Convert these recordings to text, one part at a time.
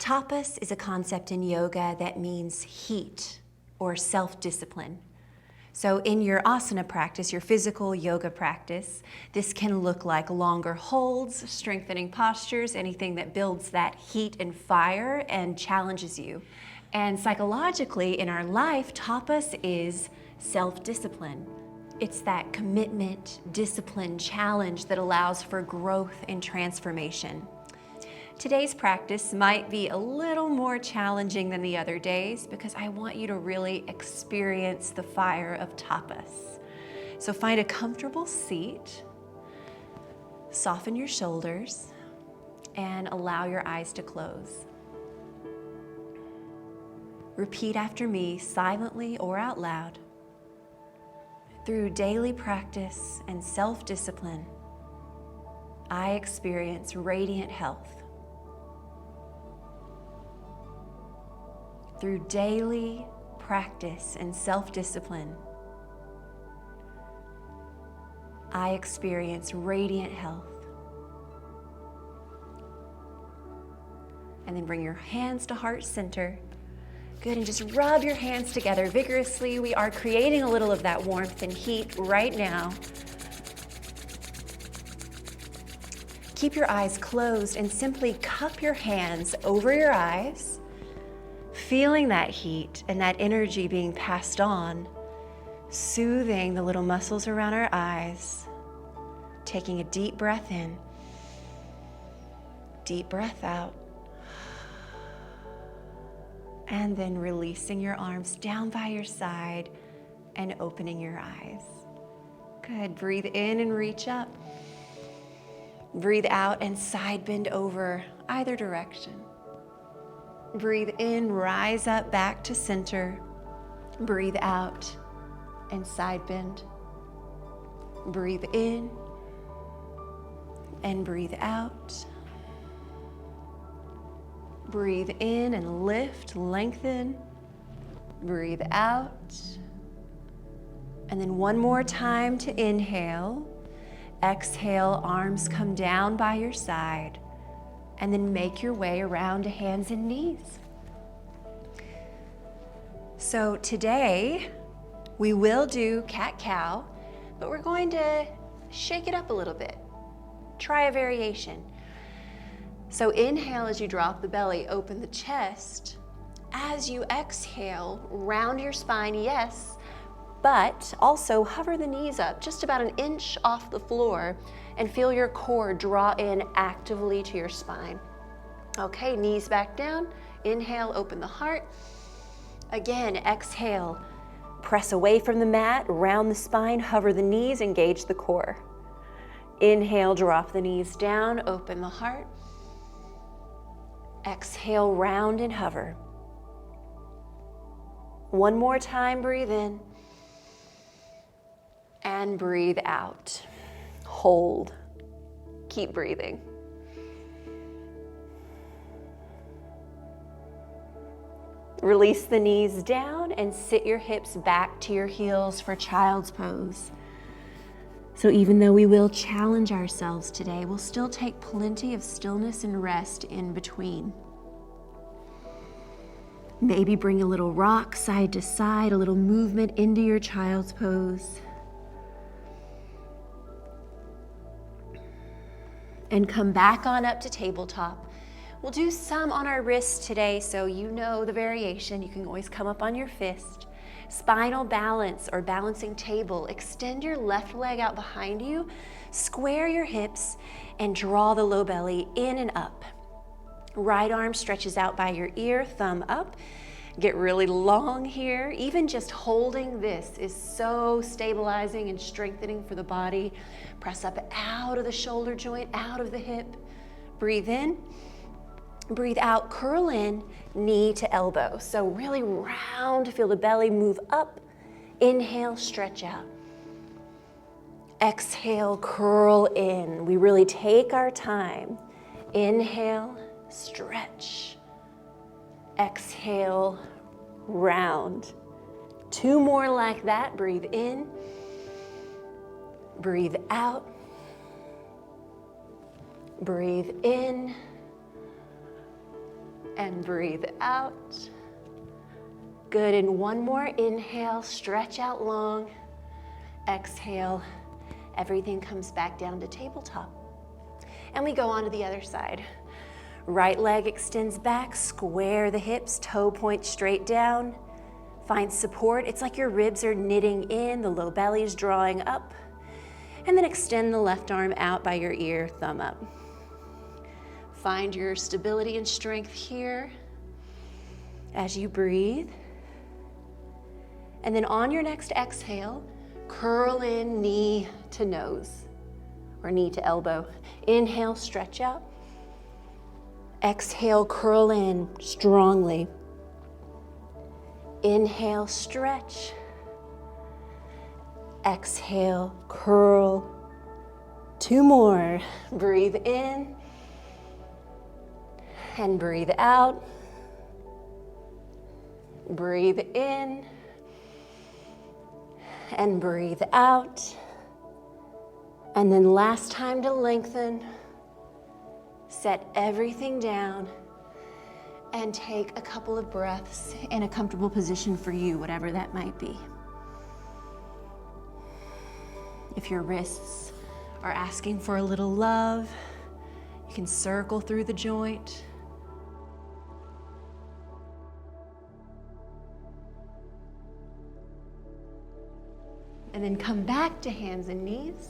Tapas is a concept in yoga that means heat or self-discipline. So in your asana practice, your physical yoga practice, this can look like longer holds, strengthening postures, anything that builds that heat and fire and challenges you. And psychologically, in our life, tapas is self-discipline. It's that commitment, discipline, challenge that allows for growth and transformation. Today's practice might be a little more challenging than the other days because I want you to really experience the fire of tapas. So find a comfortable seat, soften your shoulders, and allow your eyes to close. Repeat after me silently or out loud. Through daily practice and self-discipline, I experience radiant health. Through daily practice and self-discipline, I experience radiant health. And then bring your hands to heart center. Good, and just rub your hands together vigorously. We are creating a little of that warmth and heat right now. Keep your eyes closed and simply cup your hands over your eyes, feeling that heat and that energy being passed on, soothing the little muscles around our eyes, taking a deep breath in, deep breath out, and then releasing your arms down by your side and opening your eyes. Good, breathe in and reach up. Breathe out and side bend over either direction. Breathe in, rise up back to center. Breathe out and side bend. Breathe in and breathe out. Breathe in and lift, lengthen. Breathe out. And then one more time to inhale. Exhale, arms come down by your side. And then make your way around to hands and knees. So today, we will do cat-cow, but we're going to shake it up a little bit. Try a variation. So inhale as you drop the belly, open the chest. As you exhale, round your spine, yes, but also hover the knees up just about an inch off the floor and feel your core draw in actively to your spine. Okay, knees back down. Inhale, open the heart. Again, exhale, press away from the mat, round the spine, hover the knees, engage the core. Inhale, drop the knees down, open the heart. Exhale, round and hover. One more time, breathe in. And breathe out. Hold. Keep breathing. Release the knees down and sit your hips back to your heels for child's pose. So even though we will challenge ourselves today, we'll still take plenty of stillness and rest in between. Maybe bring a little rock side to side, a little movement into your child's pose. And come back on up to tabletop. We'll do some on our wrists today, so you know the variation. You can always come up on your fist. Spinal balance or balancing table. Extend your left leg out behind you, square your hips, and draw the low belly in and up. Right arm stretches out by your ear, thumb up. Get really long here. Even just holding this is so stabilizing and strengthening for the body. Press up out of the shoulder joint, out of the hip. Breathe in. Breathe out, curl in, knee to elbow. So really round, feel the belly move up. Inhale, stretch out. Exhale, curl in. We really take our time. Inhale, stretch. Exhale, round. Two more like that. Breathe in. Breathe out. Breathe in. And breathe out. Good, and one more inhale, stretch out long. Exhale, everything comes back down to tabletop. And we go on to the other side. Right leg extends back, square the hips, toe point straight down. Find support. It's like your ribs are knitting in, the low belly is drawing up. And then extend the left arm out by your ear, thumb up. Find your stability and strength here as you breathe. And then on your next exhale, curl in knee to nose or knee to elbow. Inhale, stretch out. Exhale, curl in strongly. Inhale, stretch. Exhale, curl. Two more. Breathe in and breathe out. Breathe in and breathe out. And then last time to lengthen. Set everything down and take a couple of breaths in a comfortable position for you, whatever that might be. If your wrists are asking for a little love, you can circle through the joint. And then come back to hands and knees.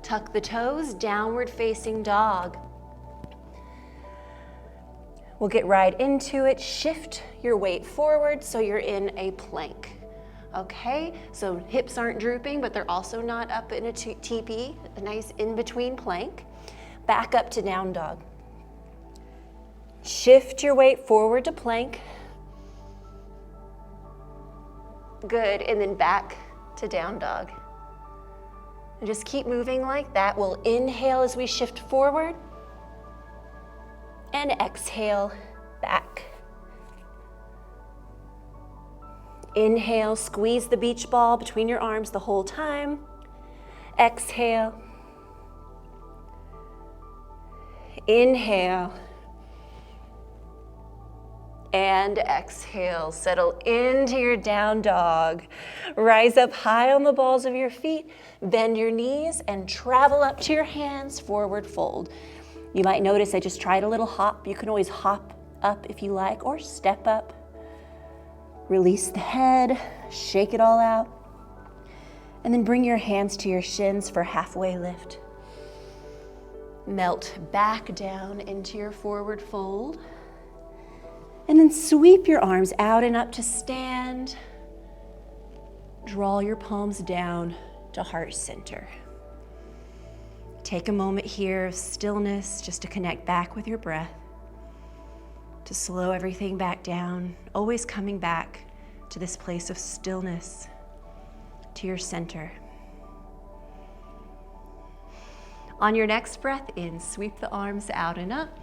Tuck the toes, downward facing dog. We'll get right into it. Shift your weight forward so you're in a plank. Okay, so hips aren't drooping, but they're also not up in a teepee, a nice in-between plank. Back up to down dog. Shift your weight forward to plank. Good, and then back to down dog. And just keep moving like that. We'll inhale as we shift forward. And exhale, back. Inhale, squeeze the beach ball between your arms the whole time. Exhale. Inhale. And exhale. Settle into your down dog. Rise up high on the balls of your feet. Bend your knees and travel up to your hands, forward fold. You might notice I just tried a little hop. You can always hop up if you like, or step up. Release the head, shake it all out. And then bring your hands to your shins for halfway lift. Melt back down into your forward fold. And then sweep your arms out and up to stand. Draw your palms down to heart center. Take a moment here of stillness just to connect back with your breath, to slow everything back down, always coming back to this place of stillness, to your center. On your next breath in, sweep the arms out and up.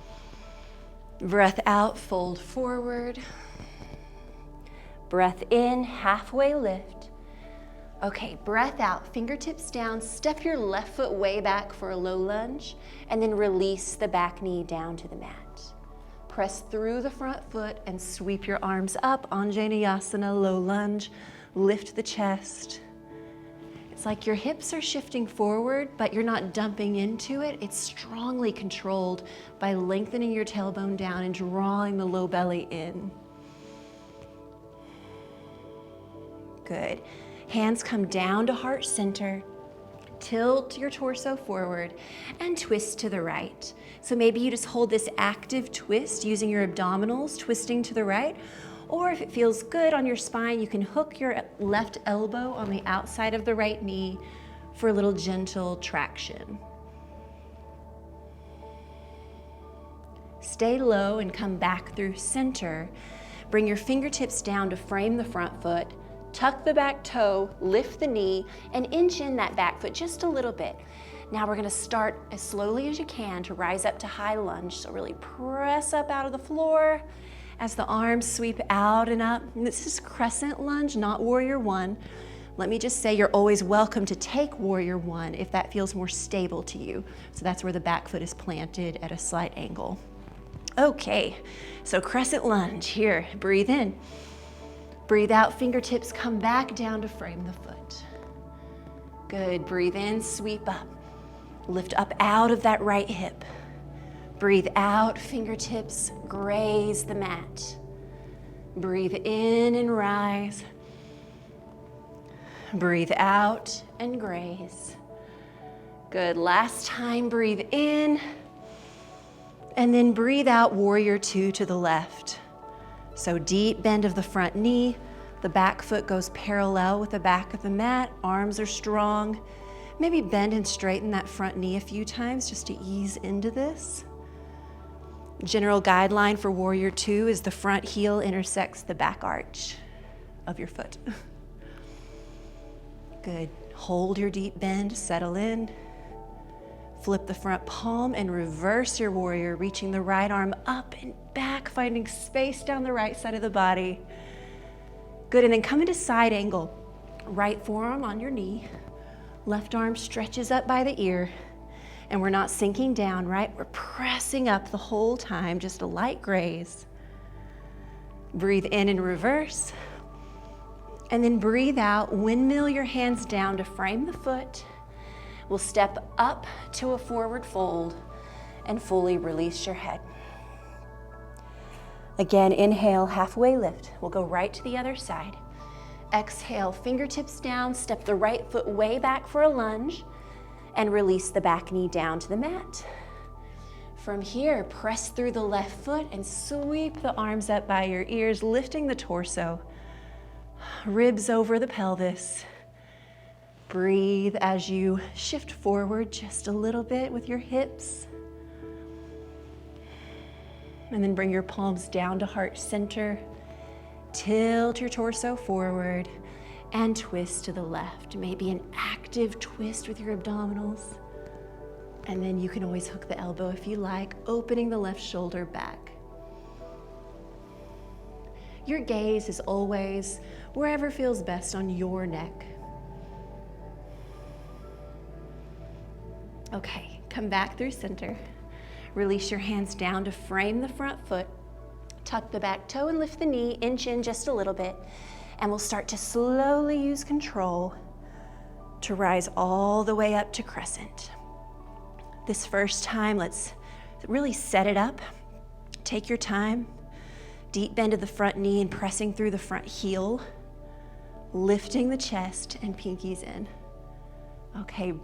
Breath out, fold forward. Breath in, halfway lift. Okay, breath out, fingertips down, step your left foot way back for a low lunge, and then release the back knee down to the mat. Press through the front foot and sweep your arms up, Anjaneyasana, low lunge, lift the chest. It's like your hips are shifting forward, but you're not dumping into it. It's strongly controlled by lengthening your tailbone down and drawing the low belly in. Good. Hands come down to heart center. Tilt your torso forward and twist to the right. So maybe you just hold this active twist using your abdominals, twisting to the right. Or if it feels good on your spine, you can hook your left elbow on the outside of the right knee for a little gentle traction. Stay low and come back through center. Bring your fingertips down to frame the front foot. Tuck the back toe, lift the knee, and inch in that back foot just a little bit. Now we're gonna start as slowly as you can to rise up to high lunge. So really press up out of the floor as the arms sweep out and up. And this is crescent lunge, not warrior one. Let me just say you're always welcome to take warrior one if that feels more stable to you. So that's where the back foot is planted at a slight angle. Okay, so crescent lunge here. Breathe in. Breathe out, fingertips come back down to frame the foot. Good, breathe in, sweep up. Lift up out of that right hip. Breathe out, fingertips graze the mat. Breathe in and rise. Breathe out and graze. Good, last time, breathe in. And then breathe out, warrior two to the left. So deep bend of the front knee. The back foot goes parallel with the back of the mat. Arms are strong. Maybe bend and straighten that front knee a few times just to ease into this. General guideline for warrior two is the front heel intersects the back arch of your foot. Good. Hold your deep bend, settle in. Flip the front palm and reverse your warrior, reaching the right arm up and back, finding space down the right side of the body. Good, and then come into side angle. Right forearm on your knee, left arm stretches up by the ear, and we're not sinking down, right? We're pressing up the whole time, just a light graze. Breathe in and reverse, and then breathe out, windmill your hands down to frame the foot. We'll step up to a forward fold and fully release your head. Again, inhale, halfway lift. We'll go right to the other side. Exhale, fingertips down, step the right foot way back for a lunge, and release the back knee down to the mat. From here, press through the left foot and sweep the arms up by your ears, lifting the torso. Ribs over the pelvis. Breathe as you shift forward just a little bit with your hips. And then bring your palms down to heart center. Tilt your torso forward and twist to the left. Maybe an active twist with your abdominals. And then you can always hook the elbow if you like, opening the left shoulder back. Your gaze is always wherever feels best on your neck. Okay, come back through center. Release your hands down to frame the front foot. Tuck the back toe and lift the knee, inch in just a little bit. And we'll start to slowly use control to rise all the way up to crescent. This first time, let's really set it up. Take your time. Deep bend of the front knee and pressing through the front heel. Lifting the chest and pinkies in. Okay,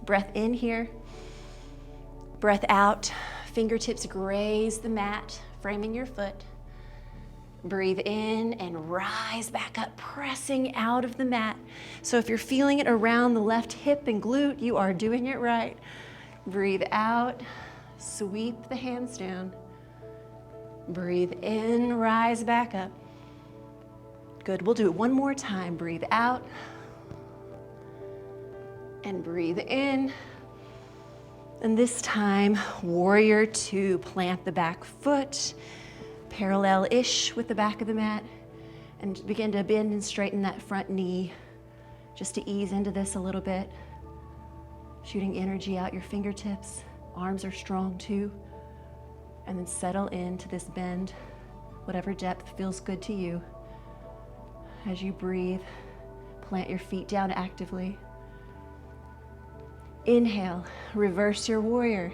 breath in here. Breath out. Fingertips graze the mat, framing your foot. Breathe in and rise back up, pressing out of the mat. So if you're feeling it around the left hip and glute, you are doing it right. Breathe out, sweep the hands down. Breathe in, rise back up. Good, we'll do it one more time. Breathe out and breathe in. And this time, warrior two, plant the back foot, parallel-ish with the back of the mat, and begin to bend and straighten that front knee just to ease into this a little bit. Shooting energy out your fingertips. Arms are strong too. And then settle into this bend, whatever depth feels good to you. As you breathe, plant your feet down actively. Inhale, reverse your warrior.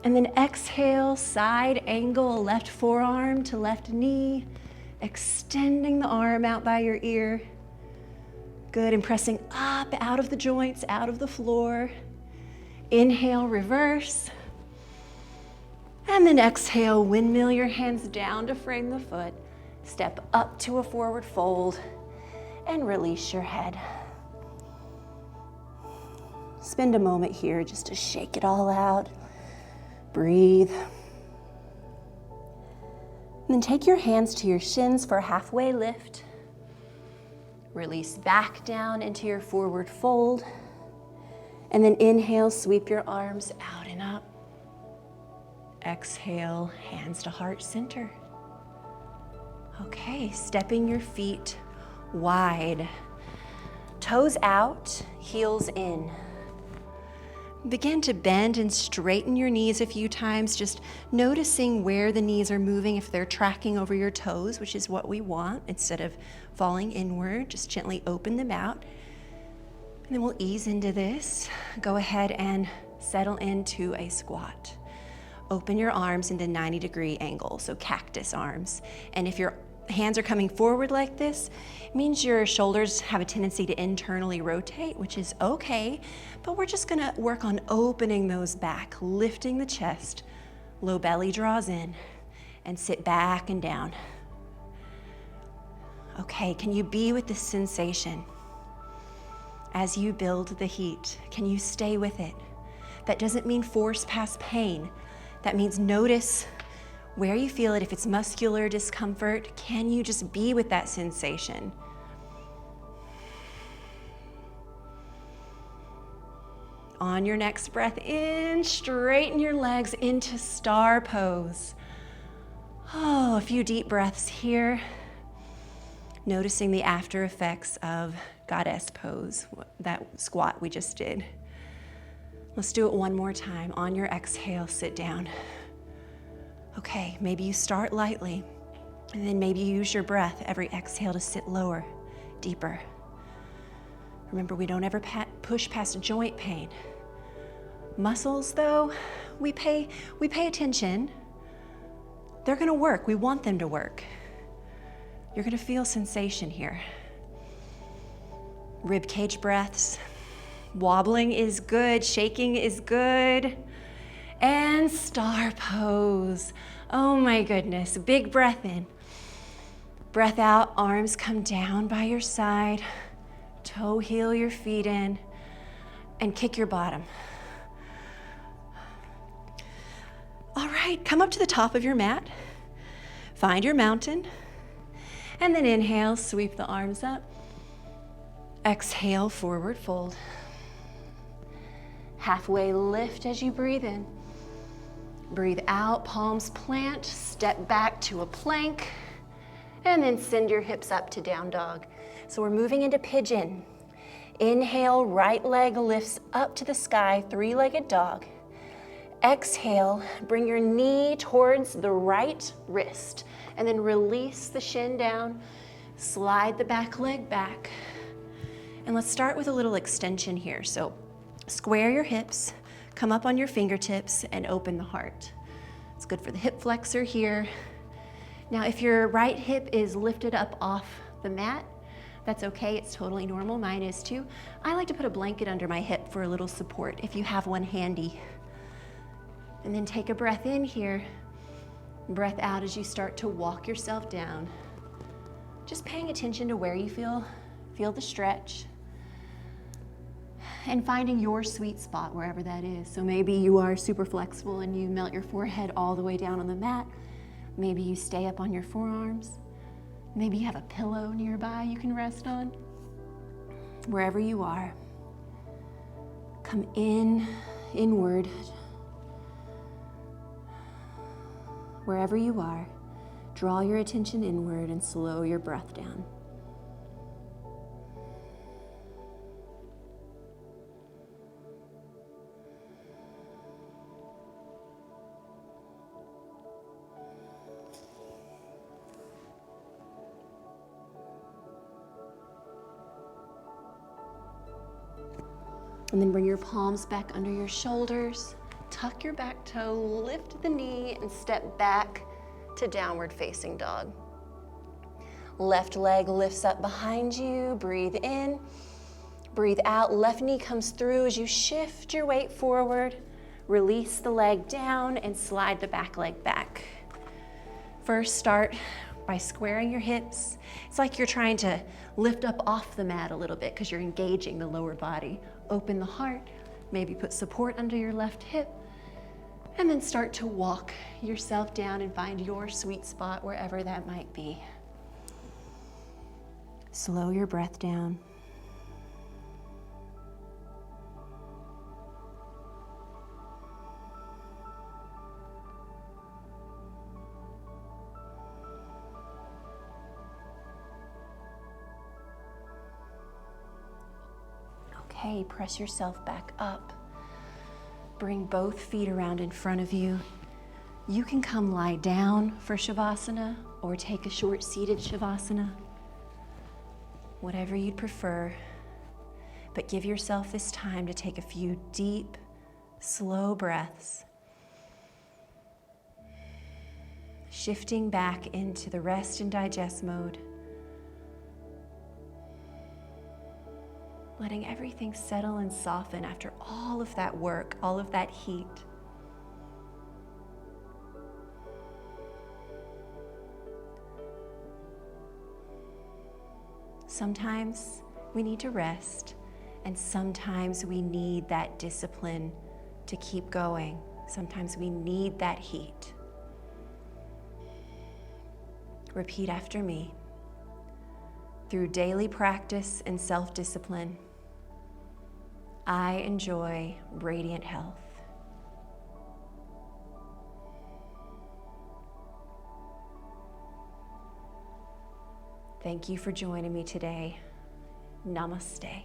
And then exhale, side angle, left forearm to left knee, extending the arm out by your ear. Good, and pressing up out of the joints, out of the floor. Inhale, reverse. And then exhale, windmill your hands down to frame the foot. Step up to a forward fold and release your head. Spend a moment here just to shake it all out. Breathe. And then take your hands to your shins for a halfway lift. Release back down into your forward fold. And then inhale, sweep your arms out and up. Exhale, hands to heart center. Okay, stepping your feet wide. Toes out, heels in. Begin to bend and straighten your knees a few times, just noticing where the knees are moving, if they're tracking over your toes, which is what we want, instead of falling inward. Just gently open them out. And then we'll ease into this. Go ahead and settle into a squat. Open your arms into 90-degree angle, so cactus arms. And if your hands are coming forward like this, it means your shoulders have a tendency to internally rotate, which is okay, but we're just gonna work on opening those back, lifting the chest, low belly draws in, and sit back and down. Okay, can you be with this sensation as you build the heat? Can you stay with it? That doesn't mean force past pain. That means notice where you feel it. If it's muscular discomfort, can you just be with that sensation? On your next breath in, straighten your legs into star pose. Oh, a few deep breaths here. Noticing the after effects of goddess pose, that squat we just did. Let's do it one more time. On your exhale, sit down. Okay, maybe you start lightly, and then maybe you use your breath every exhale to sit lower, deeper. Remember, we don't ever push past joint pain. Muscles, though, we pay attention. They're gonna work. We want them to work. You're gonna feel sensation here. Rib cage breaths. Wobbling is good, shaking is good. And star pose. Oh my goodness, big breath in. Breath out, arms come down by your side. Toe heel your feet in and kick your bottom. All right, come up to the top of your mat. Find your mountain. And then inhale, sweep the arms up. Exhale, forward fold. Halfway lift as you breathe in. Breathe out, palms plant, step back to a plank, and then send your hips up to down dog. So we're moving into pigeon. Inhale, right leg lifts up to the sky, three-legged dog. Exhale, bring your knee towards the right wrist, and then release the shin down, slide the back leg back. And let's start with a little extension here. So square your hips, come up on your fingertips and open the heart. It's good for the hip flexor here. Now, if your right hip is lifted up off the mat, that's okay, it's totally normal, mine is too. I like to put a blanket under my hip for a little support if you have one handy. And then take a breath in here, breath out as you start to walk yourself down. Just paying attention to where you feel the stretch. And finding your sweet spot wherever that is. So maybe you are super flexible and you melt your forehead all the way down on the mat. Maybe you stay up on your forearms. Maybe you have a pillow nearby you can rest on. Wherever you are, come inward. Wherever you are, draw your attention inward and slow your breath down. And then bring your palms back under your shoulders, tuck your back toe, lift the knee, and step back to downward facing dog. Left leg lifts up behind you, breathe in, breathe out, left knee comes through as you shift your weight forward, release the leg down, and slide the back leg back. First, start by squaring your hips. It's like you're trying to lift up off the mat a little bit because you're engaging the lower body. Open the heart, maybe put support under your left hip, and then start to walk yourself down and find your sweet spot wherever that might be. Slow your breath down. Okay, press yourself back up. Bring both feet around in front of you. You can come lie down for Shavasana or take a short seated Shavasana, whatever you'd prefer. But give yourself this time to take a few deep, slow breaths, shifting back into the rest and digest mode, letting everything settle and soften after all of that work, all of that heat. Sometimes we need to rest, and sometimes we need that discipline to keep going. Sometimes we need that heat. Repeat after me. Through daily practice and self-discipline, I enjoy radiant health. Thank you for joining me today. Namaste.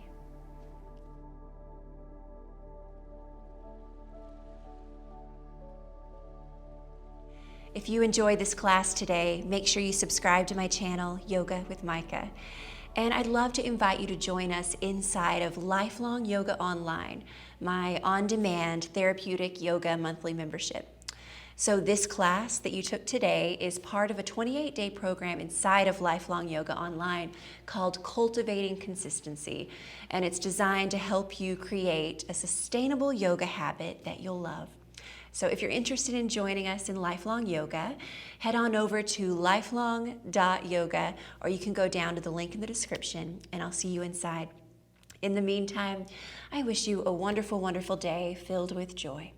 If you enjoyed this class today, make sure you subscribe to my channel, Yoga with Mikah. And I'd love to invite you to join us inside of Lifelong Yoga Online, my on-demand therapeutic yoga monthly membership. So this class that you took today is part of a 28-day program inside of Lifelong Yoga Online called Cultivating Consistency. And it's designed to help you create a sustainable yoga habit that you'll love. So if you're interested in joining us in Lifelong Yoga, head on over to lifelong.yoga, or you can go down to the link in the description and I'll see you inside. In the meantime, I wish you a wonderful, wonderful day filled with joy.